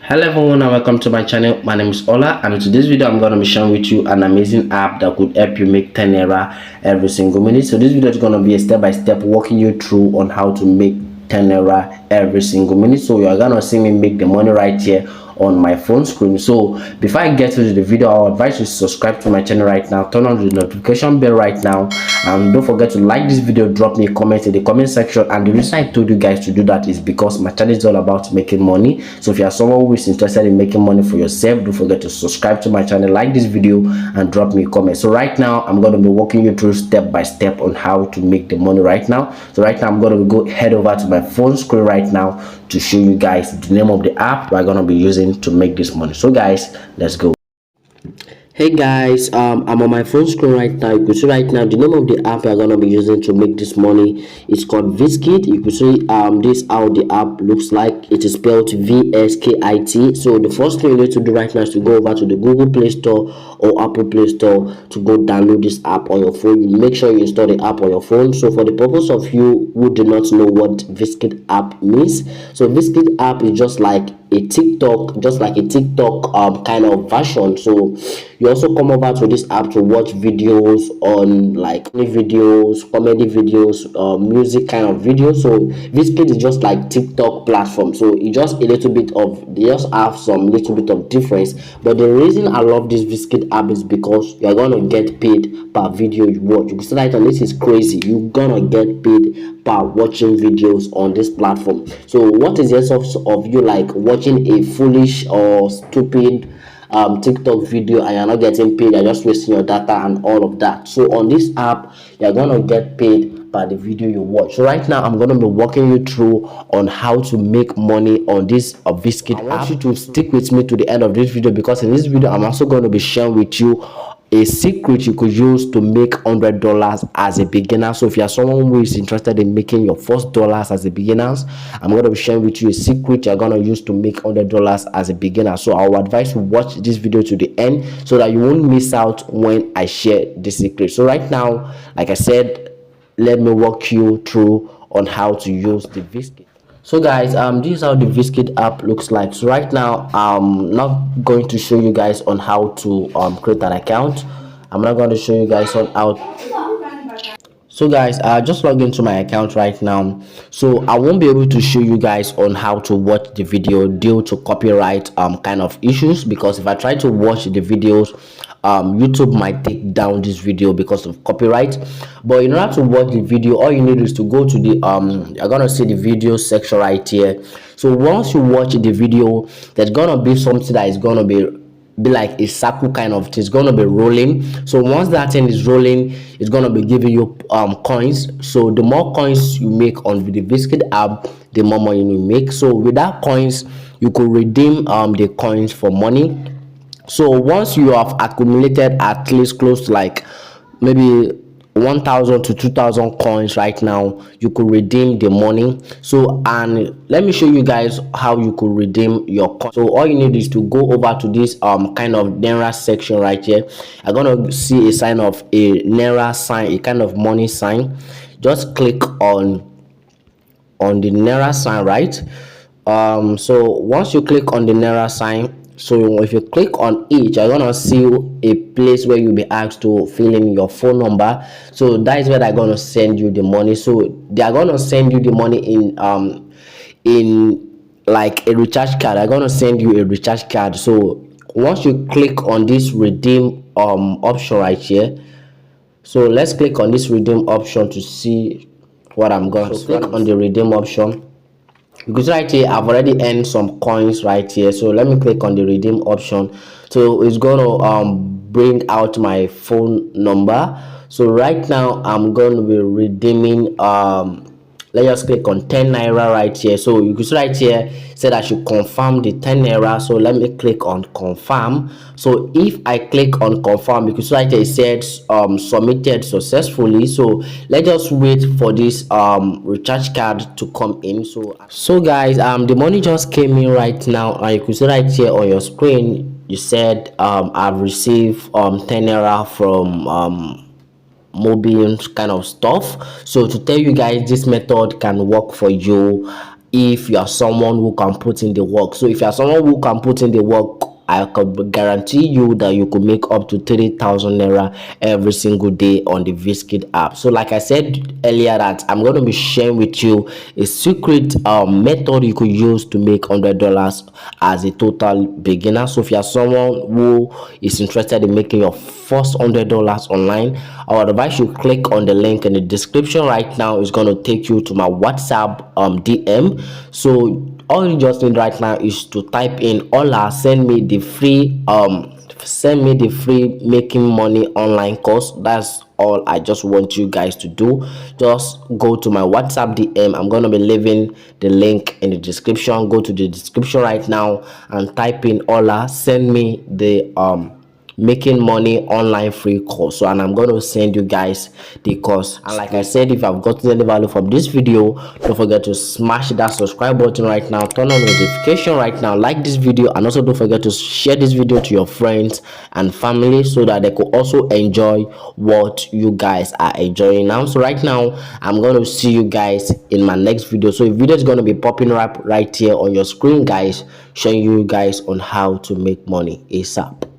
Hello everyone and welcome to my channel. My name is Ola, and in today's video I'm going to be sharing with you an amazing app that could help you make 10 naira every single minute. So this video is going to be a step-by-step walking you through on how to make 10 naira every single minute. So you are going to see me make the money right here on my phone screen. So before I get into the video, I'll advise you to subscribe to my channel right now, turn on the notification bell right now, and don't forget to like this video, drop me a comment in the comment section. And the reason I told you guys to do that is because my channel is all about making money. So if you are someone who is interested in making money for yourself, don't forget to subscribe to my channel, like this video, and drop me a comment. So right now I'm going to be walking you through step by step on how to make the money right now. So right now I'm going to go head over to my phone screen right now to show you guys the name of the app we're going to be using to make this money. So guys, let's go. Hey guys, I'm on my phone screen right now. You can see right now the name of the app we're gonna be using to make this money is called Viskit. You can see this how the app looks like. It is spelled VSKIT. So the first thing you need to do right now is to go over to the Google Play Store or Apple Play Store to go download this app on your phone. You make sure you install the app on your phone. So for the purpose of you who do not know what Viskit app means, so Viskit app is just like a TikTok, kind of version. So you also come over to this app to watch videos on like videos, comedy videos, music kind of videos. So Viskit is just like TikTok platform. So it just a little bit of, they just have some little bit of difference. But the reason I love this Viskit app is because you're gonna get paid per video you watch. You can see that, and this is crazy. You're gonna get paid per watching videos on this platform. So what is the essence of you like watching a foolish or stupid TikTok video and you're not getting paid? You're just wasting your data and all of that. So on this app you're gonna get paid by the video you watch. So right now I'm gonna be walking you through on how to make money on this Viskit app. I want you to stick with me to the end of this video, because in this video I'm also going to be sharing with you a secret you could use to make $100 as a beginner. So if you are someone who is interested in making your first dollars as a beginner, I'm going to be sharing with you a secret you're going to use to make $100 as a beginner. So I will advise you watch this video to the end so that you won't miss out when I share the secret. So right now, like I said, let me walk you through on how to use the Viskit. So guys, this is how the Viskit app looks like. So right now I'm not going to show you guys on how to create an account. I'm not going to show you guys on how. So guys, I just log into my account right now. So I won't be able to show you guys on how to watch the video due to copyright kind of issues, because if I try to watch the videos, YouTube might take down this video because of copyright. But in order to watch the video, all you need is to go to the you're gonna see the video section right here. So once you watch the video, there's gonna be something that is gonna be like a circle kind of thing. It's gonna be rolling. So once that thing is rolling, it's gonna be giving you coins. So the more coins you make on the Viskit app, the more money you make. So with that coins, you could redeem the coins for money. So once you have accumulated at least close to like maybe 1,000 to 2,000 coins right now, you could redeem the money. So, and let me show you guys how you could redeem your coin. So all you need is to go over to this kind of Naira section right here. I'm gonna see a sign of a Naira sign, a kind of money sign. Just click on the Naira sign, right? So once you click on the Naira sign, so if you click on it, you're gonna see a place where you'll be asked to fill in your phone number. So that is where they're gonna send you the money. So they are gonna send you the money in like a recharge card. They're gonna send you a recharge card. So once you click on this redeem option right here, so let's click on this redeem option to see what I'm going to click on the redeem option. Because right here I've already earned some coins right here. So let me click on the redeem option. So it's gonna bring out my phone number. So right now I'm going to be redeeming let's just click on 10 naira right here. So you can see right here said I should confirm the 10 naira. So let me click on confirm. So if I click on confirm, because right here it said submitted successfully. So let's just wait for this recharge card to come in. So guys, the money just came in right now, and you can see right here on your screen you said I've received 10 naira from mobile kind of stuff. So to tell you guys this method can work for you, if you are someone who can put in the work. So if you are someone who can put in the work, I could guarantee you that you could make up to 3,000 naira every single day on the Viscuit app. So like I said earlier, that I'm going to be sharing with you a secret method you could use to make $100 as a total beginner. So if you are someone who is interested in making your first $100 online, I would advise you click on the link in the description right now. It's going to take you to my WhatsApp DM. So all you just need right now is to type in Ola, send me the free making money online course. That's all I just want you guys to do. Just go to my WhatsApp DM. I'm gonna be leaving the link in the description. Go to the description right now and type in Ola, send me the making money online free course. So, and I'm going to send you guys the course. And like I said, if I've gotten any value from this video, don't forget to smash that subscribe button right now, turn on notification right now, like this video, and also don't forget to share this video to your friends and family so that they could also enjoy what you guys are enjoying now. So right now, I'm going to see you guys in my next video. So a video is going to be popping up right here on your screen, guys, showing you guys on how to make money ASAP.